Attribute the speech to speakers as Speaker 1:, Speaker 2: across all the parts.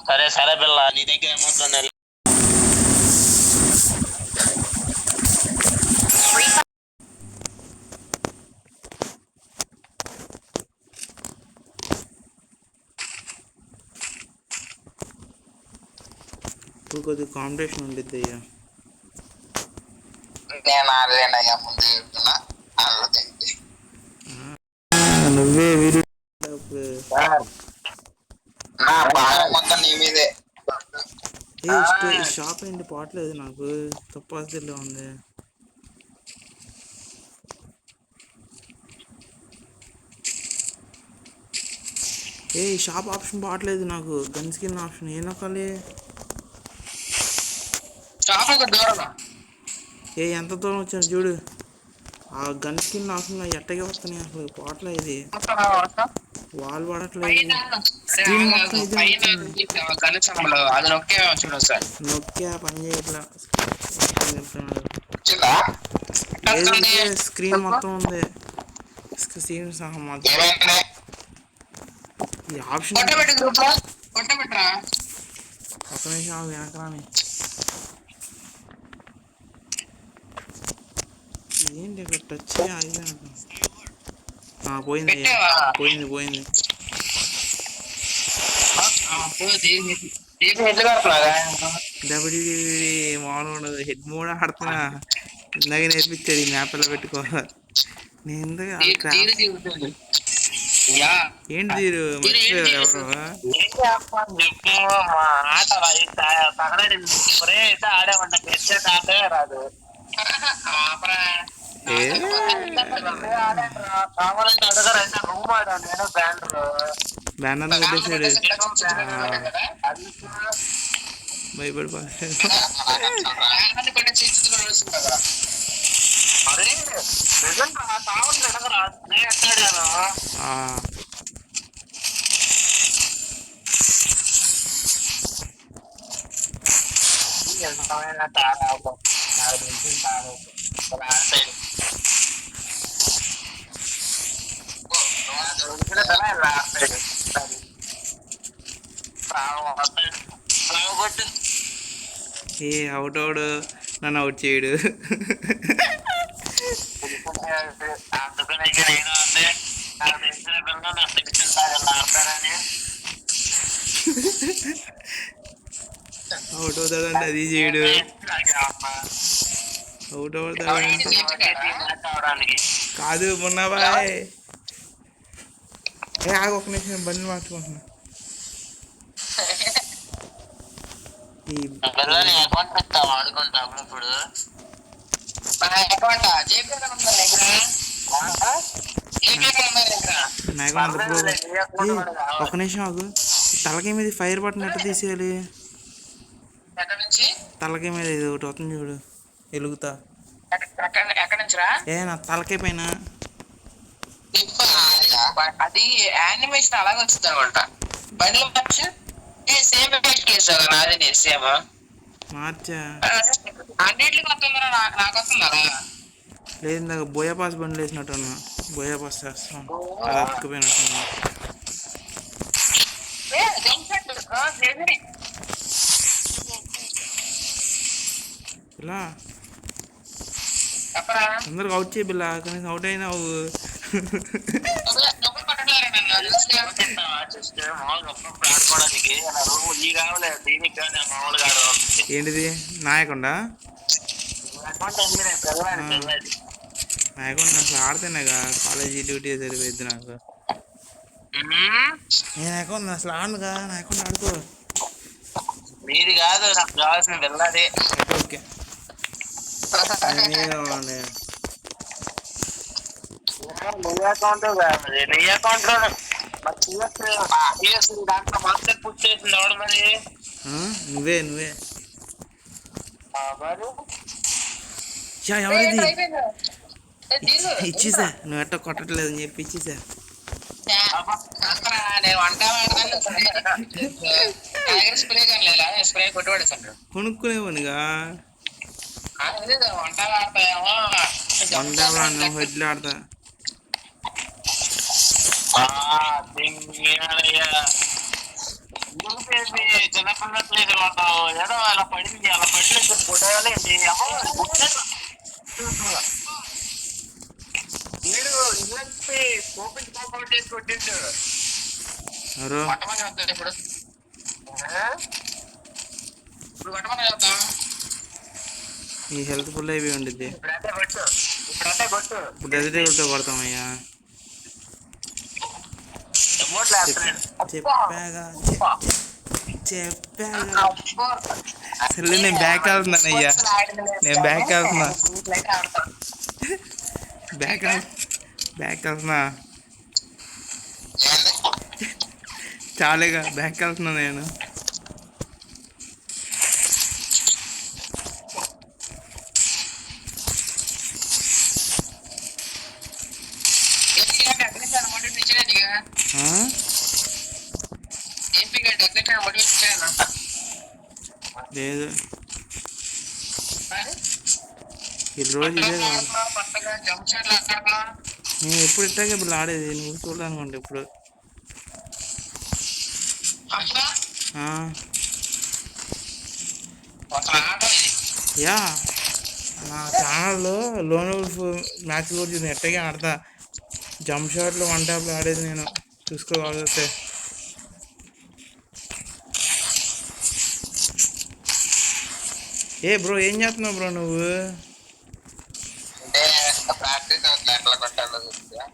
Speaker 1: సరే సరే పిల్ల, నీ దగ్గర ఏమవుతుంది?
Speaker 2: ఇప్పుడు కొద్దిగా కాంపిటీషన్ ఉండిద్ది అయ్యా.
Speaker 1: నేను ఆడలేనయ్యా, ముందు చెప్తున్నా.
Speaker 2: నువ్వే వీరు
Speaker 1: నా బాగా మొత్తం నీ మీదే.
Speaker 2: ఈ షాప్ ఏంటి పోవట్లేదు నాకు, తప్పదిలో ఉంది. ఈ షాప్ ఆప్షన్ పోవట్లేదు నాకు, గన్ స్కిన్ ఆప్షన్ ఏ నొక్కాలి? ఎంత దూరం వచ్చాను చూడు, ఆ గన్ స్కిన్ ఆప్షన్ ఎట్టగా వస్తున్నాయి అసలు, పోవట్లేదు. ఇది వాల్ పడట్లేదు, స్క్రీన్ మొత్తం ఇదే నొక్కే పని చేయట్లా. స్క్రీన్ మొత్తం ఉంది, స్క్రీన్ సహా మొత్తం. ఈ ఆప్షన్ ఒక నిమిషం వెనకరాని. ఏంటి ఇక్కడ టచ్ ఆగిపోయినట్టు. పోయింది పోయింది పోయింది. మామూలు ఉండదు, హెడ్ మోడ్ ఆడుతున్నా. ఇందాక నేర్పించాడు ఈ మ్యాప్ ఎలా పెట్టుకోవాలి. నేను ఏంటి తీరు
Speaker 1: రాదు.
Speaker 2: బ్యానర్ పెట్టేసాడు, భయపడిపో. ఏ అవుట్ అవుడు, నన్ను అవుట్ చేయడు. అవుట్ అవుతాడంటే అది చేయడు, అవుట్ అవుతాడంటే కాదు. మొన్న బాయ్ ఆగు ఒక నిమిషం, బండి మార్చుకుంటున్నా. ఒక నిమిషం ఆగు, తలకాయ మీద ఫైర్ బటన్ ఎట్ట తీసేయాలి? తలకాయ మీద ఇది ఒకటి వస్తుంది చూడు, వెలుగుతా. నా తలకాయ పైన
Speaker 1: అది యానిమేషన్ అలాగే వచ్చింది అనమాట. బండిలో
Speaker 2: మార్చా
Speaker 1: అన్నింటికి వస్తుందా? నాకు వస్తుందా?
Speaker 2: లేదు, ఇందాక బోయా పాస్ బండ్లు వేసినట్టున్నా, బోయా పాస్ చేస్తాం, అది అతుక్కుపోయినట్టున్నా. ఇలా అందరికి అవుట్ చేయి బిల్లా, కనీసం అవుట్ అయినావు. ఏంటిది నాయకుండా? నాయకుండా అసలు ఆడితేనేగా కాలేజీ డ్యూటీ సరిపోద్ది నాకు. నేను అకౌంట్ అసలు ఆడుగా, నా అకౌంట్ ఆడుకో.
Speaker 1: మీది కాదు, నాకు కావాల్సిన వెళ్ళాలి.
Speaker 2: ఓకే నువ్వే ఎవరిది ఇచ్చేసా, నువ్వు ఎట్ట కొట్టట్లేదని చెప్పి ఇచ్చేసా. కొనుక్కునేవానిగా హెడ్లు ఆడతా.
Speaker 1: ఉండట్లేదు ఏదో అలా పడింది అలా పడలేదు కొట్టాలి వీడు ఇల్లంటే కోపించి కోపం చేసి కొట్టిండు కొట్టమని వద్దాం ఇప్పుడు ఇప్పుడు కొట్టమని వద్దాం
Speaker 2: ఈ హెల్త్ ఫుల్ అయిపోయి ఉండిద్ది
Speaker 1: ఇప్పుడంటే కొట్టు
Speaker 2: ఇప్పుడు ఎదుటి కొడతామయ్యా చెప్పాగా అసలు నేను బ్యాక్ వెళ్తున్నాను అయ్యా నేను బ్యాక్ వెళ్తున్నా బ్యాక్ వెళ్తున్నా చాలేగా బ్యాక్ వెళ్తున్నా నేను లేదు ఈ రోజు ఇదే నేను ఎప్పుడు ఇట్టాగే ఇప్పుడు ఆడేది నువ్వు చూడాలనుకోండి ఇప్పుడు యా నా ఛానల్లో లోన్ మ్యాచ్ కూడా చూసి ఎట్టగే ఆడతా జంప్ షాట్లు వన్ టాప్లో ఆడేది నేను చూసుకోగలిగితే ఏ బ్రో ఏం చేస్తున్నావు బ్రో నువ్వు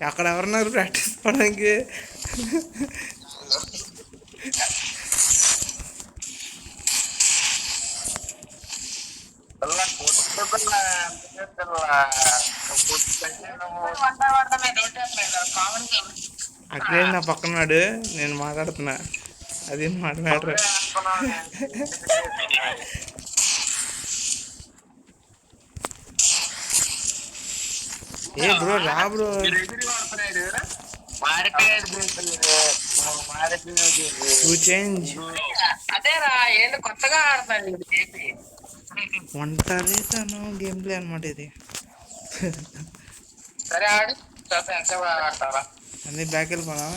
Speaker 2: అక్కడ ఎవరున్నారు ప్రాక్టీస్ అవడానికి అక్కడే నా పక్కనాడు నేను మాట్లాడుతున్నా అది మాట మ్యాటర్ ఏ బ్రో రా బ్రో
Speaker 1: అదేరా ఏంటి కొత్తగా ఆడుతున్నాడు
Speaker 2: ఒంటరి తను గేమ్ ప్లే అనమాట ఇది
Speaker 1: సరే ఆడు ఎంతసేపు ఆడతారా
Speaker 2: అన్నీ బ్యాక్ వెళ్ళిపోనా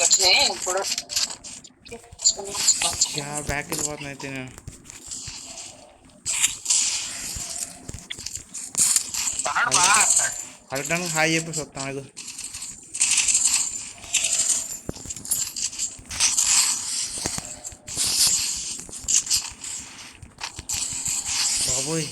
Speaker 1: వచ్చినాయి ఇప్పుడు
Speaker 2: బ్యాక్ వెళ్ళిపోతున్నా అయితే నేను అడగడానికి హాయ్ చెప్పేసి వస్తాను అది బాబోయ్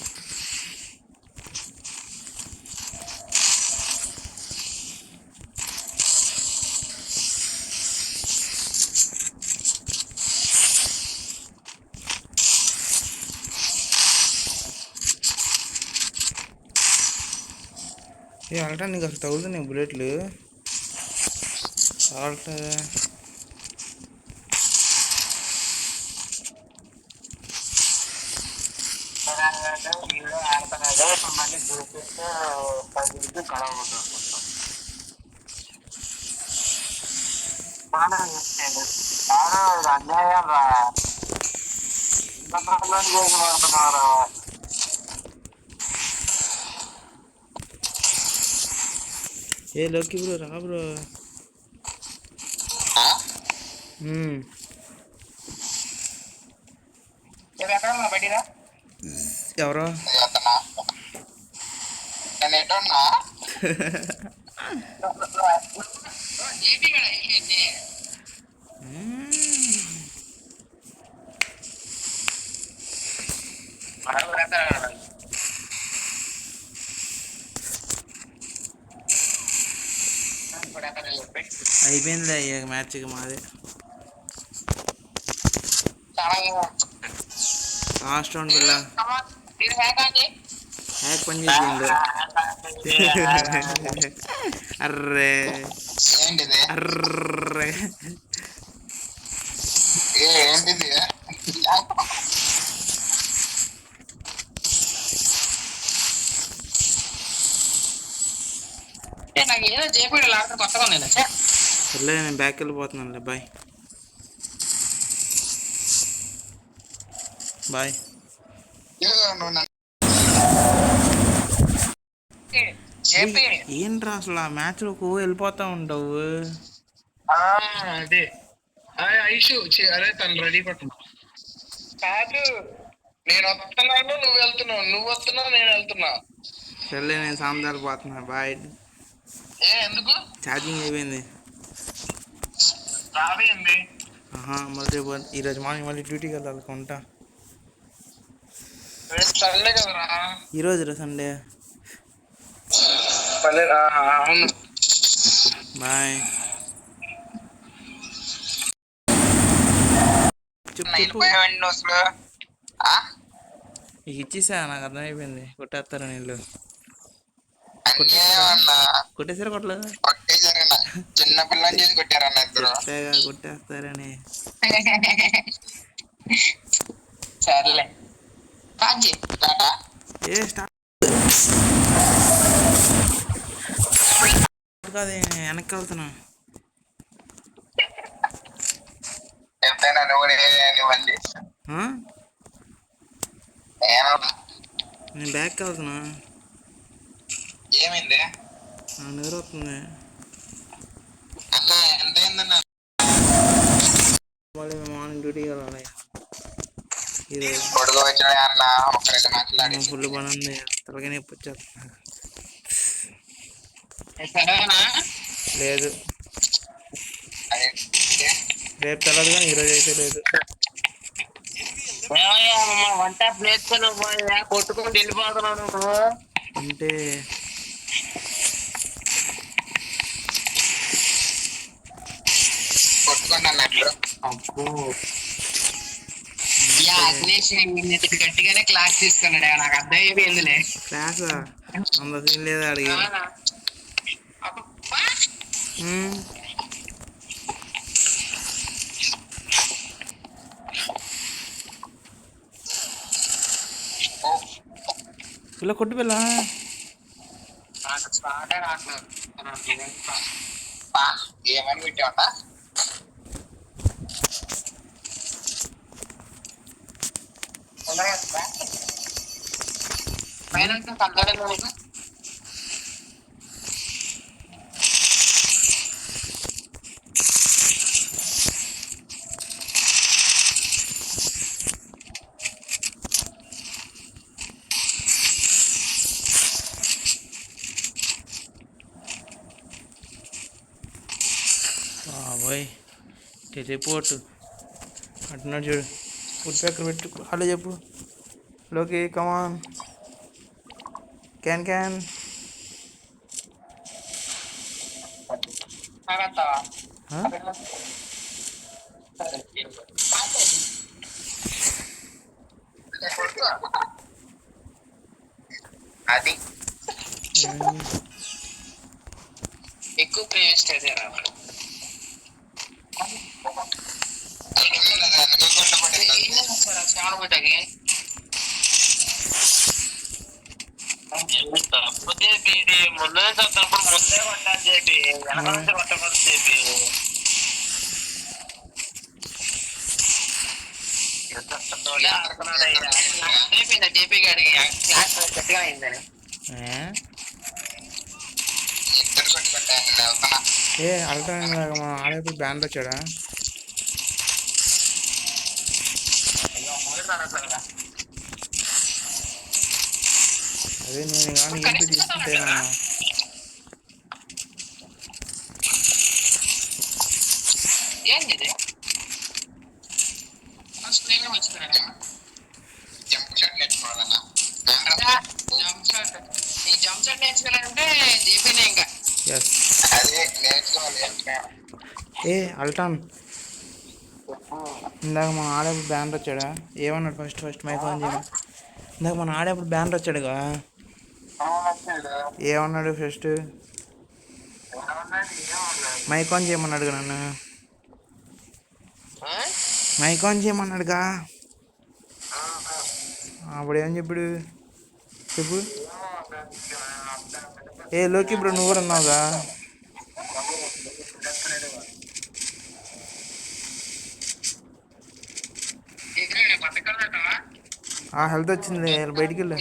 Speaker 2: ఏ అల్టా నీకు అసలు తగులుతున్నాయి బుల్లెట్లు ఆల్టా
Speaker 1: మళ్ళీ చూపిస్తే 10 కడగ అన్యాయం రా పడుతున్నారు
Speaker 2: ఏ లోకి బ్రో రా బ్రో ఎవరో అయిపోయిందిలే అయ్యా మ్యాచ్ మాదే లాస్ట్ రౌండ్ పిల్ల హ్యాక్ పని చేసిండు అర్రే అర్రే
Speaker 1: ఏంటిది నాకు ఏదో చేపడి ఆడతా కొత్తగా ఉంది
Speaker 2: నేను బ్యాక్ వెళ్ళిపోతున్నాను బాయ్ బాయ్
Speaker 1: చెప్పి
Speaker 2: ఏంట్రా అసలు ఆ మ్యాచ్లోకి వెళ్ళిపోతా ఉంటావు?
Speaker 1: అదే ఐషు అదే తను రెడీ పట్టు కాదు. నేను వస్తున్నాను, నువ్వు వెళ్తున్నావు, నువ్వు వస్తున్నావు, నేను వెళ్తున్నా.
Speaker 2: సర్లే, నేను సాయంత్రం పోతున్నా. బాయ్.
Speaker 1: ఎందుకు
Speaker 2: ఛార్జింగ్ అయిపోయింది.
Speaker 1: రావేంది?
Speaker 2: మళ్ళీ రేపు ఈరోజు మార్నింగ్ మళ్ళీ డ్యూటీకి వెళ్ళాలి. కొంటా.
Speaker 1: సండే కదరా?
Speaker 2: ఈరోజు సండే.
Speaker 1: అవును.
Speaker 2: బాయ్. చెప్పు. ఇచ్చేసా, నాకు అర్థమైపోయింది. కొట్టేస్తారా నీళ్ళు? కొట్టేసారా కొట్టలేదు?
Speaker 1: చిన్న పిల్లని చేసి కొట్టారన్న ఇద్దరు.
Speaker 2: కొట్టేస్తారని.
Speaker 1: సర్లే
Speaker 2: ఏ స్టార్ట్ కాదు, వెనక్కి వెళ్తున్నా. నేను బ్యాక్ వెళ్తున్నా.
Speaker 1: ఏమైంది?
Speaker 2: నిద్ర వస్తుంది. మళ్ళీ మార్నింగ్ డ్యూటీకి వెళ్ళాలి. ఫుల్ పని ఉంది. తలగా నొప్పి వచ్చేస్తున్నా. లేదు, రేపు తెలదు, కానీ ఈరోజు అయితే లేదు.
Speaker 1: వంట నేర్చుకుని కొట్టుకుంటూ వెళ్ళిపోతున్నావు
Speaker 2: అంటే
Speaker 1: కొట్టుకోండి అన్నట్లు. అబ్బో, గట్టిగానే క్లాస్ తీసుకున్నాడు. నాకు అర్థం అయిపోయిందిలే.
Speaker 2: క్లాసా? అంత సీన్ లేదా అడిగి? పిల్ల కొట్టు పిల్ల.
Speaker 1: ఏమని పెట్టావట?
Speaker 2: బాయ్ రిపోర్ట్ అంటున్నాడు చూడు. ఫుడ్ ప్యాకర్ పెట్టు. హలో చెప్పు. లోకి కమాన్. క్యాన్
Speaker 1: అది ఎక్కువ ప్రేమిస్తే ముందే చచ్చినప్పుడు ముందే కొట్టాలి చెప్పి, వెనక నుంచి కొట్టకూడదు చెప్పి. జేపీ గారికి గట్టిగా అయిందని
Speaker 2: అల్ట్రా మన ఆడేప్పుడు బ్యాన్ వచ్చాడా? అదే నేను కానీ ఇంటి తీసుకుంటేనా? అల్టాన్ ఇందాక మన ఆడేప్పుడు బ్యానర్ వచ్చాడా? ఏమన్నాడు ఫస్ట్ మైక్ ఆన్ చేయమని? ఇందాక మన ఆడేప్పుడు బ్యానర్ వచ్చాడుగా, ఏమన్నాడు ఫస్ట్? మైక్ ఆన్ చేయమన్నాడుగా నన్ను. మైక్ ఆన్ చేయమన్నాడుగా. అప్పుడు ఏం చెప్పాడు చెప్పు. లోకి బ్రో నువ్వు కూడా ఉన్నావుగా. హెల్త్ వచ్చింది, బయటికి వెళ్ళు.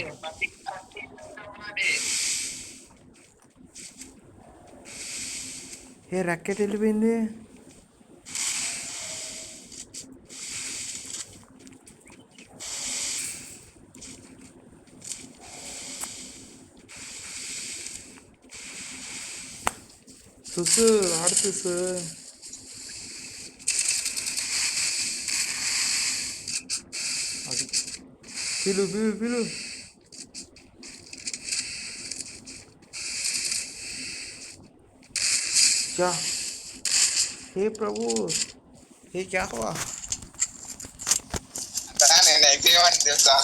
Speaker 2: ఏ రాకెట్ వెళ్ళిపోయింది. చూసు ఆడు చూసు. అది పిలు పిలు పిలు. क्या हे प्रभु ये क्या हुआ?
Speaker 1: నేను నెగిటివ్ అని తెలుసా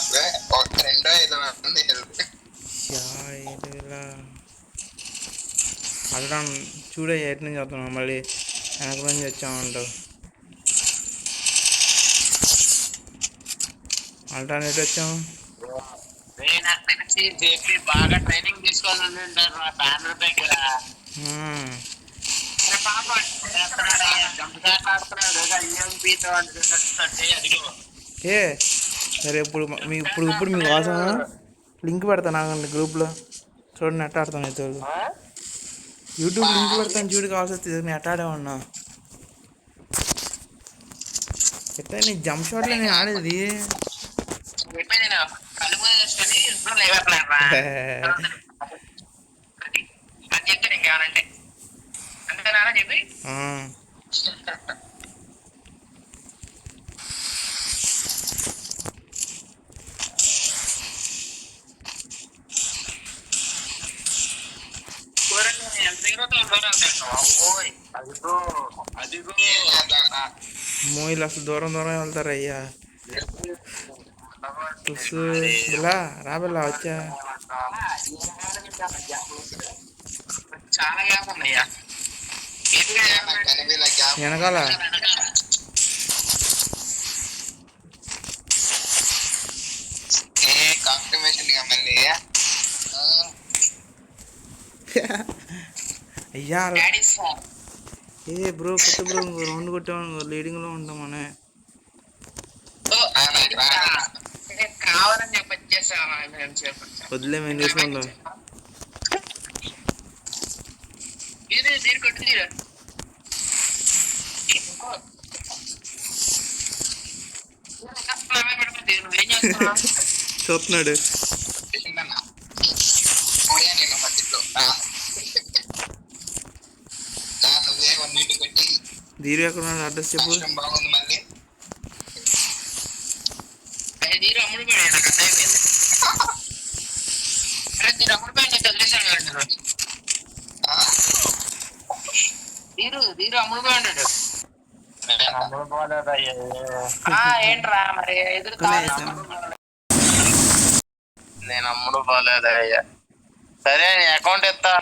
Speaker 1: రెండో ఐదు మంది
Speaker 2: అక్కడ చూడే ఎటు నుంచి వస్తున్నాం, మళ్ళీ వెనక నుంచి వచ్చామంటావు. ఆల్టర్నేట్ వచ్చాము.
Speaker 3: నాకు తెలిసి జేపీ బాగా ట్రైనింగ్ తీసుకోవాలని ఉంటారు మా బ్యానర్ దగ్గర.
Speaker 2: ఏ సరే ఇప్పుడు ఇప్పుడు మీకు అవసరం లింక్ పెడతాను నాకండి గ్రూప్లో. చూడండి నెట్ ఆడతాను అయితే యూట్యూబ్ లింక్ పెడతాను చూడు, కావాల్సి వస్తుంది. నెట్ ఆడేమన్నా ఎట్లా నీ జంప్ షాట్లో నేను ఆడేది. మోయిలు అసలు దూరం దూరం వెళ్తారు అయ్యా. ఇలా రాబెల్లా వచ్చా.
Speaker 3: చాలా గ్యాప్ ఉన్నాయ్యా
Speaker 2: వెనకాల. అయ్యా ఏ బ్రో కొత్త బ్రో రౌండ్ కొట్టాము, లీడింగ్లో ఉంటామనే.
Speaker 3: కావాలని చెప్పి
Speaker 2: వదిలే మేము చేసుకుంటాం. చూస్తున్నాడు. దీరు ఎక్కడ ఉన్నాడు? అడ్రస్ చెప్పు.
Speaker 1: బాగుంది మళ్ళీ
Speaker 3: దీరు అమ్ముడు పోయాడు. దీరు అమ్ముడు పోయాడు వదిలేసాడు కదా. దీరు అమ్ముడు పోయాడు. ఏంట్రా మరి ఎదురు నేను అమ్ముడు పోలేదయ్యా. సరే నీ అకౌంట్ ఎత్తా.